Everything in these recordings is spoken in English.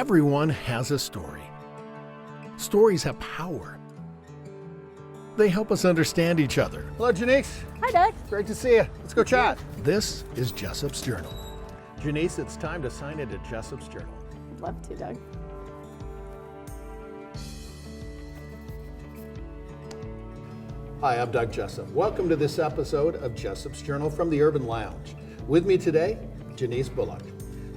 Everyone has a story. Stories have power. They help us understand each other. Hello, Jonyce. Hi, Doug. Great to see you. Let's go chat. This is Jessops Journal. Jonyce, it's time to sign into Jessops Journal. I'd love to, Doug. Hi, I'm Doug Jessop. Welcome to this episode of Jessops Journal from the Urban Lounge. With me today, Jonyce Bullock.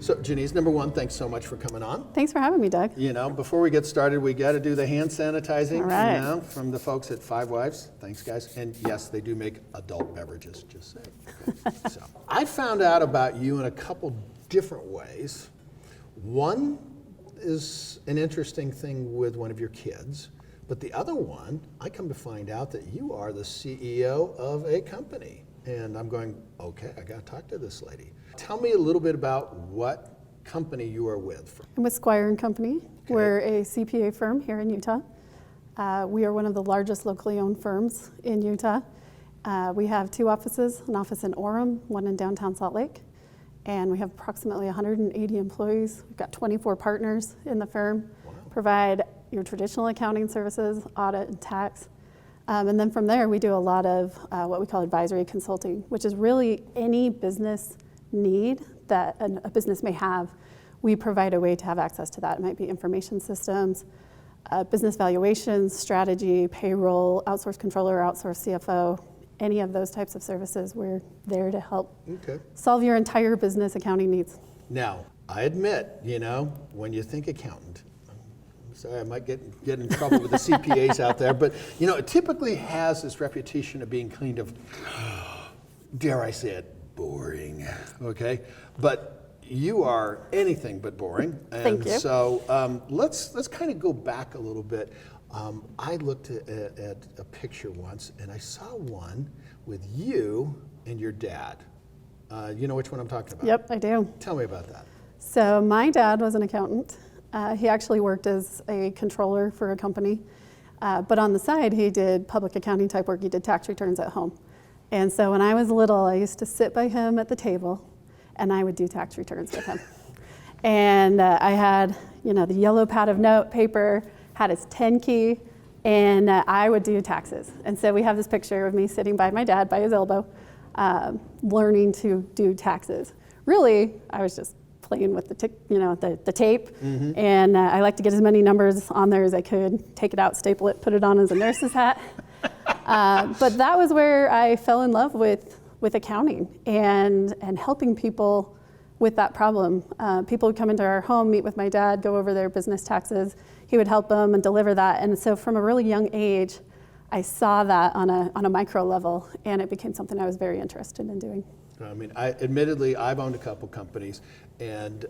So, Jonyce, number one, thanks so much for coming on. Thanks for having me, Doug. You know, before we get started, we got to do the hand sanitizing. All right. You know, from the folks at Five Wives. Thanks, guys. And yes, they do make adult beverages, just saying. Okay. So, I found out about you in a couple different ways. One is an interesting thing with one of your kids, but the other one, I come to find out that you are the CEO of a company. And I'm going, okay, I got to talk to this lady. Tell me a little bit about what company you are with. I'm with Squire and Company. Okay. We're a CPA firm here in Utah. We are one of the largest locally owned firms in Utah. We have two offices, an office in Orem, one in downtown Salt Lake, and we have approximately 180 employees. We've got 24 partners in the firm. Wow. Provide your traditional accounting services, audit and tax. And then from there, we do a lot of what we call advisory consulting, which is really any business need that a business may have. We provide a way to have access to that. It might be information systems, business valuations, strategy, payroll, outsource controller, outsource CFO, any of those types of services. We're there to help solve your entire business accounting needs. Now, I admit, you know, when you think accountant, sorry, I might get in trouble with the CPAs out there, but you know, it typically has this reputation of being kind of, dare I say it, boring. Okay, but you are anything but boring. And Thank you. So let's kind of go back a little bit. I looked at a picture once, and I saw one with you and your dad. You know which one I'm talking about? Yep, I do. Tell me about that. So my dad was an accountant. He actually worked as a controller for a company, but on the side he did public accounting type work. He did tax returns at home. And so when I was little, I used to sit by him at the table and I would do tax returns with him. And I had, you know, the yellow pad of note paper, had his 10 key, and I would do taxes. And so we have this picture of me sitting by my dad by his elbow, learning to do taxes. Really, I was just playing with the tape, and I like to get as many numbers on there as I could, take it out, staple it, put it on as a nurse's hat. But that was where I fell in love with accounting and helping people with that problem. People would come into our home, meet with my dad, go over their business taxes. He would help them and deliver that. And so from a really young age, I saw that on a micro level, and it became something I was very interested in doing. I mean, admittedly, I've owned a couple companies, and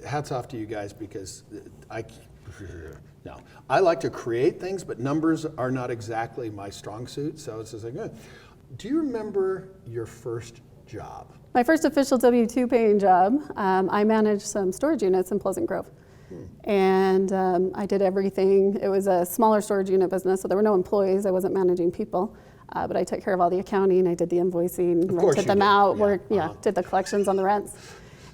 hats off to you guys, because I like to create things, but numbers are not exactly my strong suit. So it's just like, do you remember your first job? My first official W-2 paying job, I managed some storage units in Pleasant Grove. And I did everything. It was a smaller storage unit business, so there were no employees. I wasn't managing people. But I took care of all the accounting. I did the invoicing, rented them out, did the collections on the rents,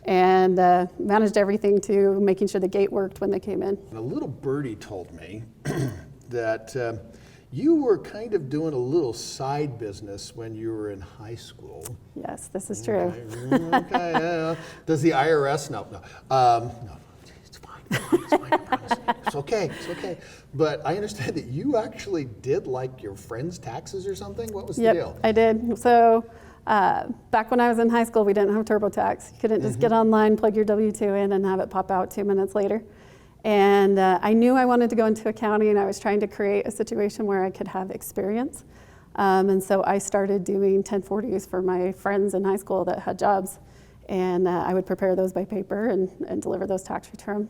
and managed everything to making sure the gate worked when they came in. A little birdie told me that you were kind of doing a little side business when you were in high school. Yes, this is true. Okay, yeah. Does the IRS? No. No. It's fine, I promise. It's okay. But I understand that you actually did like your friend's taxes or something. What was the deal? I did. So back when I was in high school, we didn't have TurboTax. You couldn't just get online, plug your W-2 in, and have it pop out 2 minutes later. And I knew I wanted to go into accounting. I was trying to create a situation where I could have experience. And so I started doing 1040s for my friends in high school that had jobs. And I would prepare those by paper and deliver those tax returns.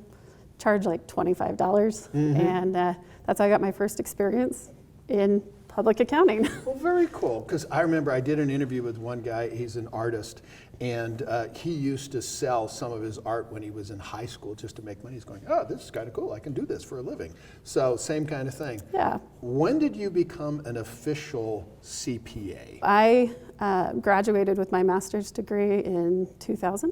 Charge like $25. And that's how I got my first experience in public accounting. Well, very cool, because I remember I did an interview with one guy, he's an artist, and he used to sell some of his art when he was in high school just to make money. He's going, oh, this is kind of cool, I can do this for a living. So same kind of thing. Yeah. When did you become an official CPA? I graduated with my master's degree in 2000,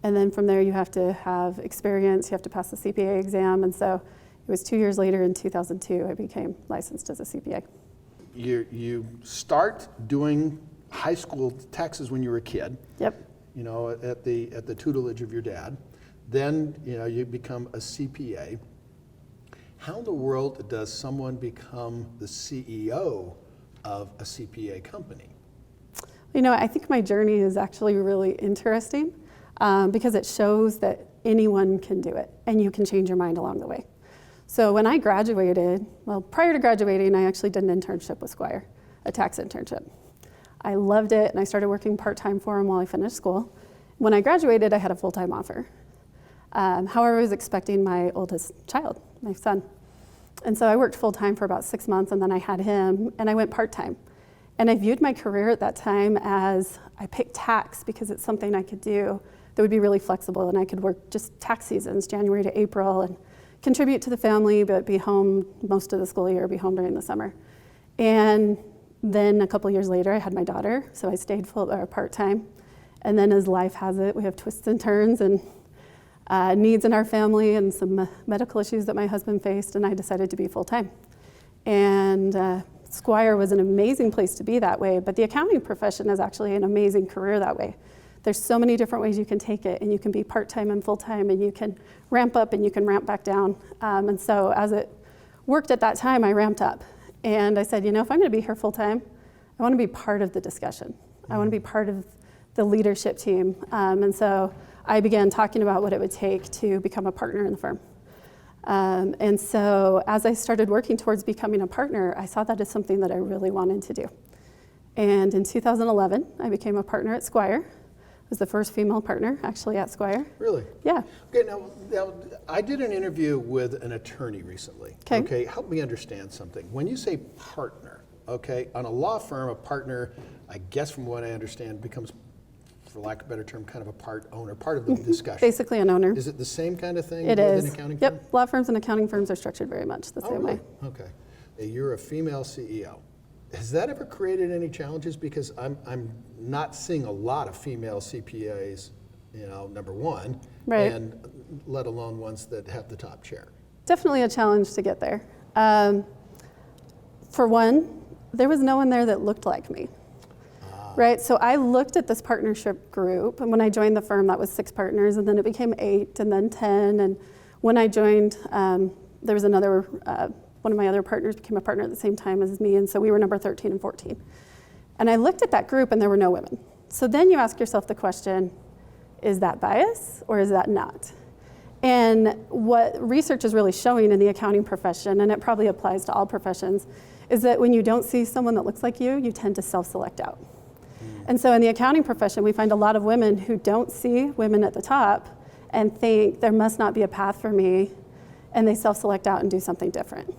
And then from there, you have to have experience, you have to pass the CPA exam. And so it was 2 years later in 2002, I became licensed as a CPA. You start doing high school taxes when you were a kid. Yep. You know, at the tutelage of your dad. Then, you know, you become a CPA. How in the world does someone become the CEO of a CPA company? You know, I think my journey is actually really interesting because it shows that anyone can do it and you can change your mind along the way. So when I graduated, well, prior to graduating, I actually did an internship with Squire, a tax internship. I loved it, and I started working part-time for him while I finished school. When I graduated, I had a full-time offer. However, I was expecting my oldest child, my son. And so I worked full-time for about 6 months, and then I had him, and I went part-time. And I viewed my career at that time as I picked tax because it's something I could do that would be really flexible, and I could work just tax seasons, January to April, and contribute to the family, but be home most of the school year, be home during the summer. And then a couple years later, I had my daughter, so I stayed part-time. And then as life has it, we have twists and turns and needs in our family and some medical issues that my husband faced, and I decided to be full-time. And Squire was an amazing place to be that way, but the accounting profession is actually an amazing career that way. There's so many different ways you can take it, and you can be part-time and full-time, and you can ramp up and you can ramp back down. And so as it worked at that time, I ramped up. And I said, you know, if I'm gonna be here full-time, I wanna be part of the discussion. I wanna be part of the leadership team. And so I began talking about what it would take to become a partner in the firm. And so as I started working towards becoming a partner, I saw that as something that I really wanted to do. And in 2011, I became a partner at Squire. I was the first female partner actually at Squire. Really? Yeah. Okay, now I did an interview with an attorney recently. Okay, help me understand something. When you say partner, okay, on a law firm, a partner, I guess from what I understand, becomes, for lack of a better term, kind of a part owner, part of the discussion. Basically an owner. Is it the same kind of thing It with is. an accounting firm? Yep, law firms and accounting firms are structured very much the same really? way. Okay. You're a female CEO. Has that ever created any challenges? Because I'm not seeing a lot of female CPAs, you know, number one, Right. and let alone ones that have the top chair. Definitely a challenge to get there. For one, there was no one there that looked like me. Right, so I looked at this partnership group, and when I joined the firm, that was 6 partners, and then it became 8, and then 10, and when I joined, there was another, one of my other partners became a partner at the same time as me, and so we were number 13 and 14. And I looked at that group, and there were no women. So then you ask yourself the question, is that bias, or is that not? And what research is really showing in the accounting profession, and it probably applies to all professions, is that when you don't see someone that looks like you tend to self-select out. And so in the accounting profession, we find a lot of women who don't see women at the top and think there must not be a path for me, and they self-select out and do something different.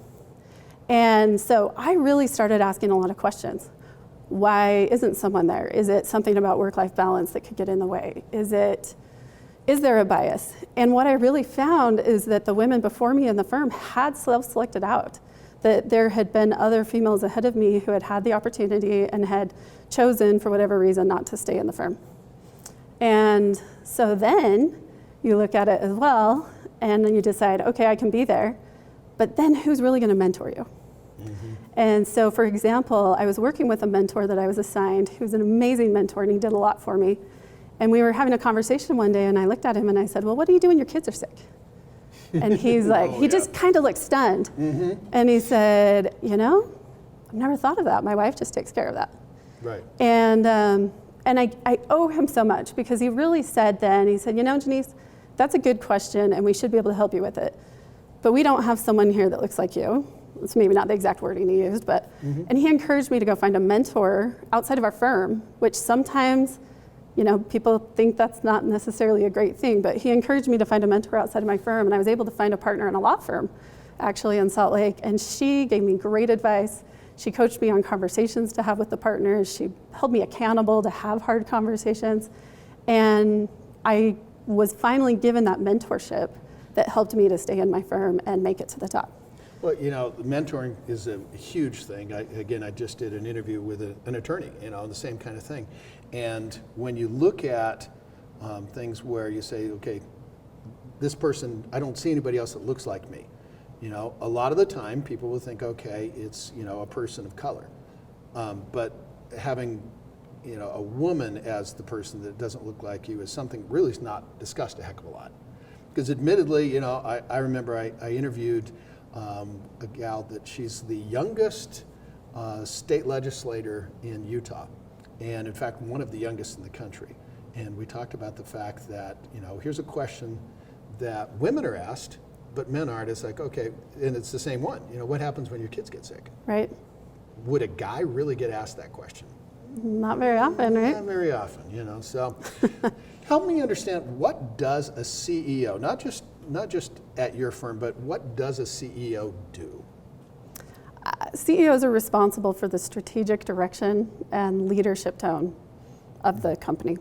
And so I really started asking a lot of questions. Why isn't someone there? Is it something about work-life balance that could get in the way? Is there a bias? And what I really found is that the women before me in the firm had self-selected out, that there had been other females ahead of me who had had the opportunity and had chosen, for whatever reason, not to stay in the firm. And so then you look at it as well, and then you decide, okay, I can be there, but then who's really gonna mentor you? Mm-hmm. And so, for example, I was working with a mentor that I was assigned, who was an amazing mentor, and he did a lot for me. And we were having a conversation one day, and I looked at him and I said, well, what do you do when your kids are sick? And he's like, he just kind of looked stunned. Mm-hmm. And he said, you know, I've never thought of that. My wife just takes care of that. Right. And I owe him so much, because he really said then, he said, you know, Jonyce, that's a good question, and we should be able to help you with it. But we don't have someone here that looks like you. It's maybe not the exact wording he used, but, and he encouraged me to go find a mentor outside of our firm, which sometimes, you know, people think that's not necessarily a great thing, but he encouraged me to find a mentor outside of my firm, and I was able to find a partner in a law firm, actually in Salt Lake, and she gave me great advice. She coached me on conversations to have with the partners. She held me accountable to have hard conversations, and I was finally given that mentorship that helped me to stay in my firm and make it to the top. Well, you know, mentoring is a huge thing. I just did an interview with an attorney, you know, the same kind of thing. And when you look at things where you say, okay, this person, I don't see anybody else that looks like me. You know, a lot of the time people will think, okay, it's, you know, a person of color. But having, you know, a woman as the person that doesn't look like you is something really is not discussed a heck of a lot. Because admittedly, you know, I remember I interviewed a gal that she's the youngest state legislator in Utah. And in fact, one of the youngest in the country. And we talked about the fact that, you know, here's a question that women are asked, but men aren't. It's like, okay, and it's the same one. You know, what happens when your kids get sick? Right. Would a guy really get asked that question? Not very often, right? Not very often, you know. So help me understand, what does a CEO, not just at your firm, but what does a CEO do? CEOs are responsible for the strategic direction and leadership tone of the company.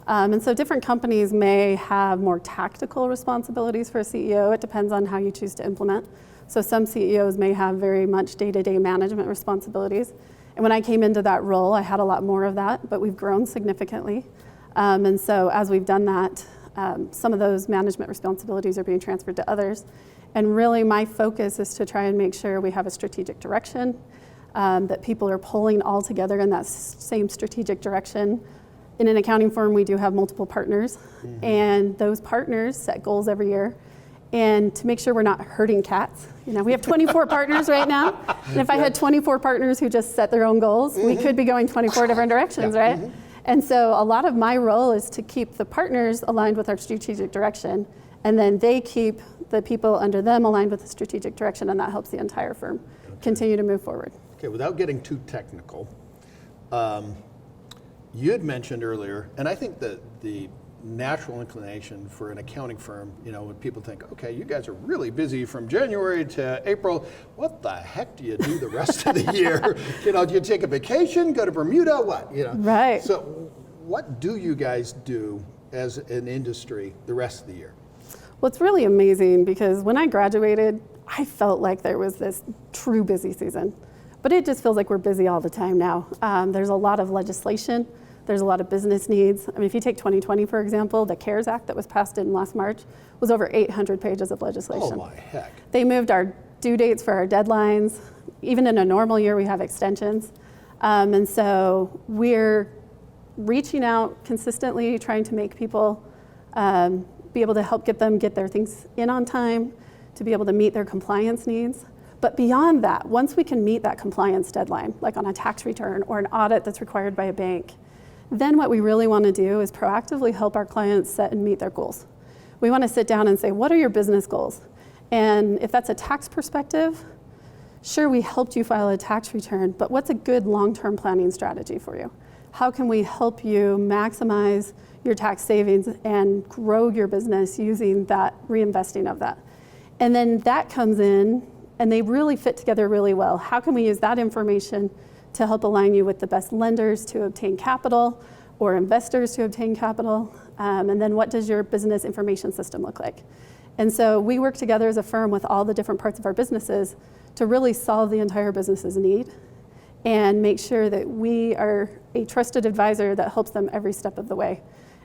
And so different companies may have more tactical responsibilities for a CEO. It depends on how you choose to implement. So some CEOs may have very much day-to-day management responsibilities. And when I came into that role, I had a lot more of that, but we've grown significantly. And so as we've done that, some of those management responsibilities are being transferred to others. And really my focus is to try and make sure we have a strategic direction, that people are pulling all together in that same strategic direction. In an accounting firm, we do have multiple partners, and those partners set goals every year. And to make sure we're not herding cats, you know, we have 24 partners right now, and if I had 24 partners who just set their own goals, we could be going 24 different directions, right? And so a lot of my role is to keep the partners aligned with our strategic direction, and then they keep the people under them aligned with the strategic direction, and that helps the entire firm continue to move forward. Okay, without getting too technical, you had mentioned earlier, and I think that the natural inclination for an accounting firm, you know, when people think, okay, you guys are really busy from January to April, what the heck do you do the rest of the year? You know, do you take a vacation, go to Bermuda, what, you know? Right. So what do you guys do as an industry the rest of the year? Well, it's really amazing because when I graduated, I felt like there was this true busy season, but it just feels like we're busy all the time now. There's a lot of legislation. There's a lot of business needs. I mean, if you take 2020, for example, the CARES Act that was passed in last March was over 800 pages of legislation. Oh my heck. They moved our due dates for our deadlines. Even in a normal year, we have extensions. And so we're reaching out consistently, trying to make people be able to help get their things in on time, to be able to meet their compliance needs. But beyond that, once we can meet that compliance deadline, like on a tax return or an audit that's required by a bank, then what we really want to do is proactively help our clients set and meet their goals. We want to sit down and say, what are your business goals? And if that's a tax perspective, sure, we helped you file a tax return, but what's a good long-term planning strategy for you? How can we help you maximize your tax savings and grow your business using that, reinvesting of that? And then that comes in, and they really fit together really well. How can we use that information to help align you with the best lenders to obtain capital or investors to obtain capital? And then what does your business information system look like? And so we work together as a firm with all the different parts of our businesses to really solve the entire business's need and make sure that we are a trusted advisor that helps them every step of the way.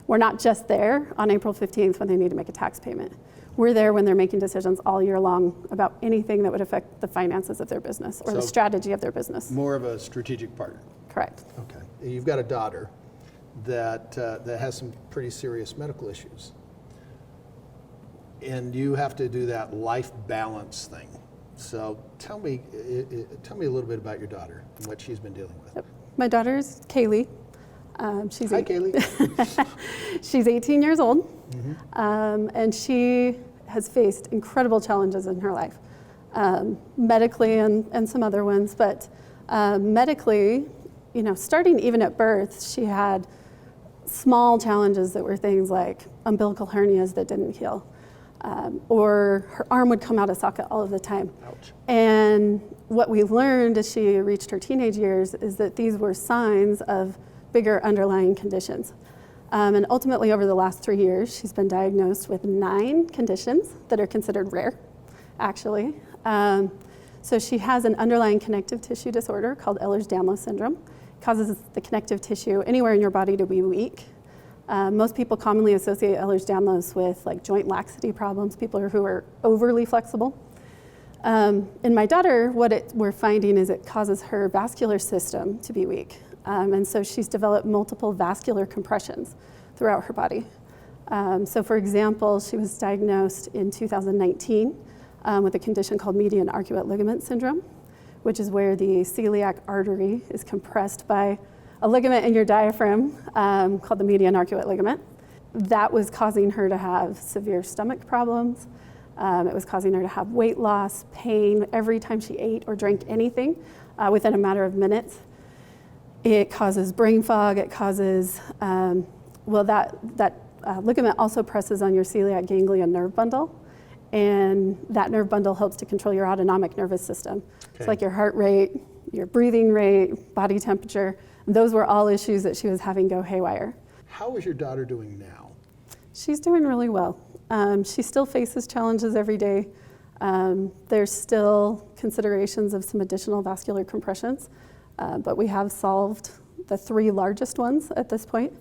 We're not just there on April 15th when they need to make a tax payment. We're there when they're making decisions all year long about anything that would affect the finances of their business or the strategy of their business. More of a strategic partner. Correct. Okay. You've got a daughter that has some pretty serious medical issues. And you have to do that life balance thing. So tell me a little bit about your daughter and what she's been dealing with. Yep. My daughter's Kaylee. Hi, Kaylee. She's 18 years old, and she has faced incredible challenges in her life, medically and some other ones. But medically, you know, starting even at birth, she had small challenges that were things like umbilical hernias that didn't heal, or her arm would come out of socket all of the time. Ouch. And what we learned as she reached her teenage years is that these were signs of bigger underlying conditions. And ultimately, over the last 3 years, she's been diagnosed with 9 conditions that are considered rare, actually. So she has an underlying connective tissue disorder called Ehlers-Danlos syndrome. It causes the connective tissue anywhere in your body to be weak. Most people commonly associate Ehlers-Danlos with like joint laxity problems, people who are overly flexible. In my daughter, what we're finding is it causes her vascular system to be weak. And so she's developed multiple vascular compressions throughout her body. So for example, she was diagnosed in 2019 with a condition called median arcuate ligament syndrome, which is where the celiac artery is compressed by a ligament in your diaphragm called the median arcuate ligament. That was causing her to have severe stomach problems. It was causing her to have weight loss, pain every time she ate or drank anything within a matter of minutes. It causes brain fog. It causes, that ligament also presses on your celiac ganglion nerve bundle. And that nerve bundle helps to control your autonomic nervous system. Okay. It's like your heart rate, your breathing rate, body temperature. Those were all issues that she was having go haywire. How is your daughter doing now? She's doing really well. She still faces challenges every day. There's still considerations of some additional vascular compressions, but we have solved the 3 largest ones at this point.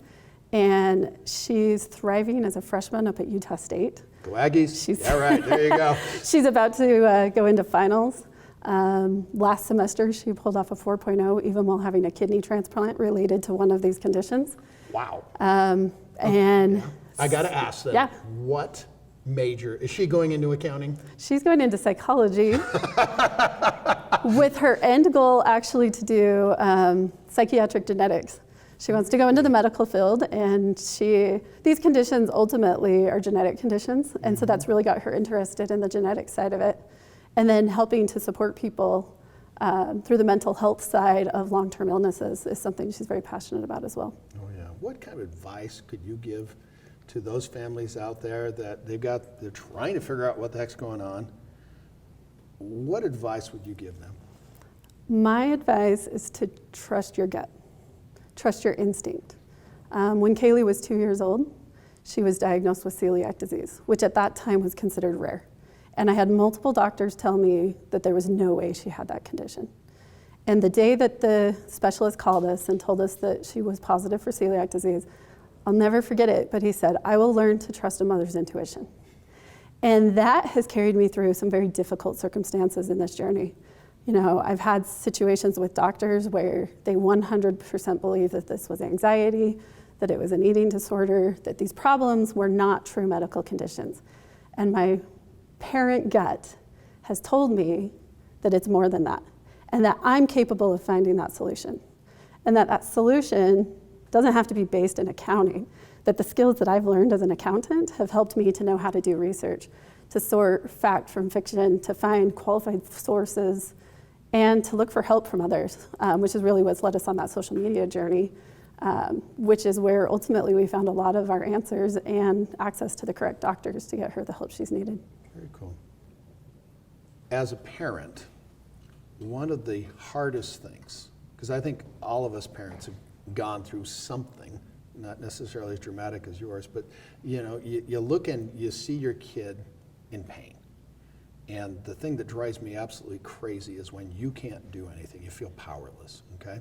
And she's thriving as a freshman up at Utah State. Go Aggies. All right, there you go. She's about to go into finals. Last semester, she pulled off a 4.0, even while having a kidney transplant related to one of these conditions. Wow. And I got to ask them, yeah. What major, is she going into accounting? She's going into psychology with her end goal actually to do psychiatric genetics. She wants to go into the medical field, and these conditions ultimately are genetic conditions, and so that's really got her interested in the genetic side of it. And then helping to support people through the mental health side of long-term illnesses is something she's very passionate about as well. Oh yeah, what kind of advice could you give to those families out there that they're trying to figure out what the heck's going on? What advice would you give them? My advice is to trust your gut. Trust your instinct. When Kaylee was 2 years old, she was diagnosed with celiac disease, which at that time was considered rare. And I had multiple doctors tell me that there was no way she had that condition. And the day that the specialist called us and told us that she was positive for celiac disease, I'll never forget it, but he said, I will learn to trust a mother's intuition. And that has carried me through some very difficult circumstances in this journey. You know, I've had situations with doctors where they 100% believe that this was anxiety, that it was an eating disorder, that these problems were not true medical conditions. And my parent gut has told me that it's more than that, and that I'm capable of finding that solution. And that solution doesn't have to be based in accounting, that the skills that I've learned as an accountant have helped me to know how to do research, to sort fact from fiction, to find qualified sources, and to look for help from others, which is really what's led us on that social media journey, which is where ultimately we found a lot of our answers and access to the correct doctors to get her the help she's needed. Very cool. As a parent, one of the hardest things, because I think all of us parents have gone through something, not necessarily as dramatic as yours, but you know, you look and you see your kid in pain. And the thing that drives me absolutely crazy is when you can't do anything, you feel powerless, okay?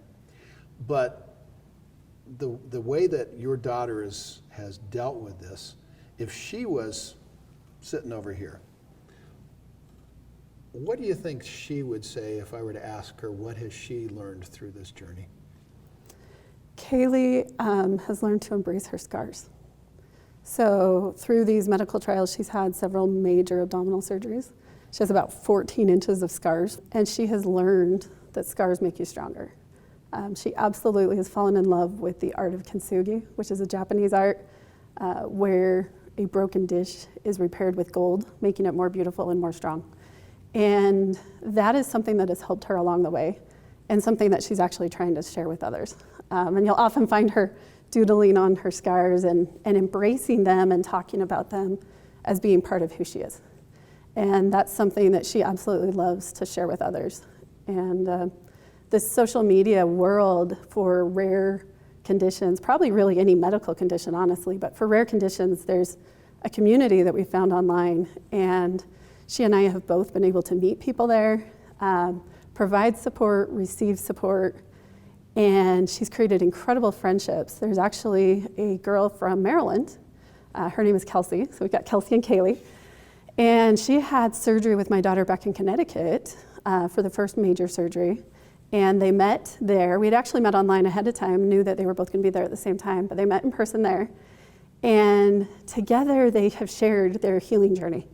But the way that your daughter has dealt with this, if she was sitting over here, what do you think she would say if I were to ask her, what has she learned through this journey? Kaylee has learned to embrace her scars. So through these medical trials, she's had several major abdominal surgeries. She has about 14 inches of scars, and she has learned that scars make you stronger. She absolutely has fallen in love with the art of kintsugi, which is a Japanese art where a broken dish is repaired with gold, making it more beautiful and more strong. And that is something that has helped her along the way, and something that she's actually trying to share with others. And you'll often find her doodling on her scars and embracing them and talking about them as being part of who she is. And that's something that she absolutely loves to share with others. And this social media world for rare conditions, probably really any medical condition, honestly, but for rare conditions, there's a community that we found online. And she and I have both been able to meet people there, provide support, receive support, And she's created incredible friendships. There's actually a girl from Maryland. Her name is Kelsey. So we've got Kelsey and Kaylee. And she had surgery with my daughter back in Connecticut for the first major surgery. And they met there. We'd actually met online ahead of time, knew that they were both going to be there at the same time, but they met in person there. And together they have shared their healing journey.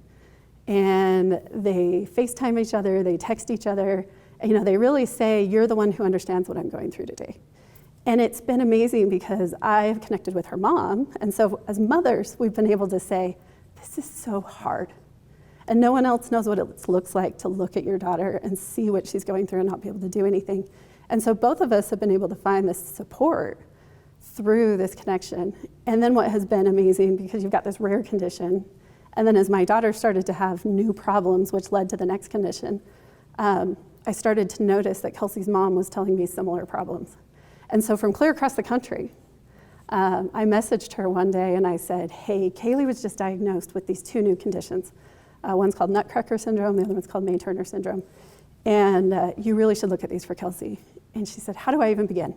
And they FaceTime each other, they text each other. And, they really say, you're the one who understands what I'm going through today. And it's been amazing because I've connected with her mom. And so as mothers, we've been able to say, this is so hard. And no one else knows what it looks like to look at your daughter and see what she's going through and not be able to do anything. And so both of us have been able to find this support through this connection. And then what has been amazing, because you've got this rare condition, and then as my daughter started to have new problems, which led to the next condition, I started to notice that Kelsey's mom was telling me similar problems. And so from clear across the country, I messaged her one day and I said, hey, Kaylee was just diagnosed with these two new conditions. One's called Nutcracker syndrome, the other one's called May-Turner syndrome. And you really should look at these for Kelsey. And she said, how do I even begin?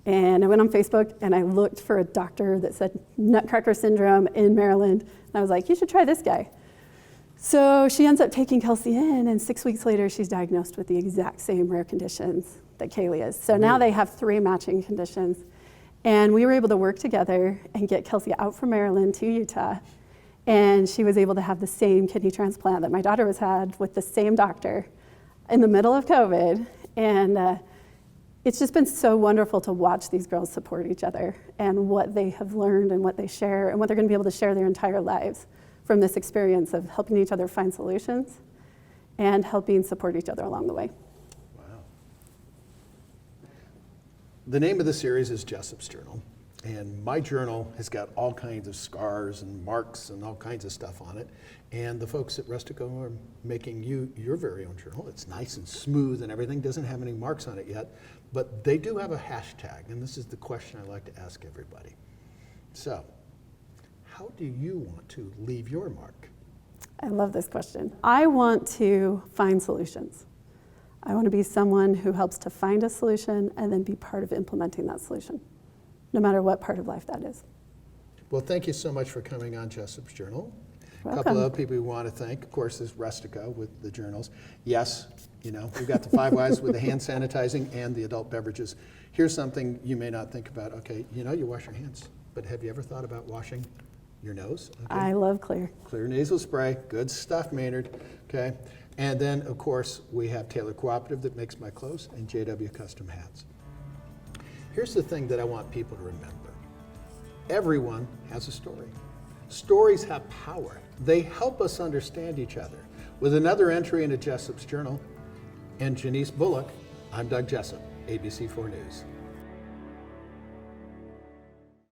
And I went on Facebook and I looked for a doctor that said Nutcracker syndrome in Maryland. And I was like, you should try this guy. So she ends up taking Kelsey in, and 6 weeks later, she's diagnosed with the exact same rare conditions that Kaylee is. So now they have 3 matching conditions. And we were able to work together and get Kelsey out from Maryland to Utah. And she was able to have the same kidney transplant that my daughter was had with the same doctor in the middle of COVID. And it's just been so wonderful to watch these girls support each other and what they have learned and what they share and what they're going to be able to share their entire lives from this experience of helping each other find solutions and helping support each other along the way. Wow. The name of the series is Jessops Journal, and my journal has got all kinds of scars and marks and all kinds of stuff on it. And the folks at Rustico are making your very own journal. It's nice and smooth and everything, doesn't have any marks on it yet, but they do have a hashtag, and this is the question I like to ask everybody. So, how do you want to leave your mark? I love this question. I want to find solutions. I want to be someone who helps to find a solution and then be part of implementing that solution, no matter what part of life that is. Well, thank you so much for coming on Jessops Journal. Welcome. A couple of other people we want to thank, of course, is Rustico with the journals. Yes, we've got the 5 Wives with the hand sanitizing and the adult beverages. Here's something you may not think about. Okay, you wash your hands, but have you ever thought about washing your nose? Okay. I love Clear. Clear nasal spray, good stuff, Maynard. Okay, and then of course we have Taylor Cooperative that makes my clothes and JW Custom Hats. Here's the thing that I want people to remember: everyone has a story. Stories have power. They help us understand each other. With another entry in a Jessops Journal and Jonyce Bullock, I'm Doug Jessop, ABC4 News.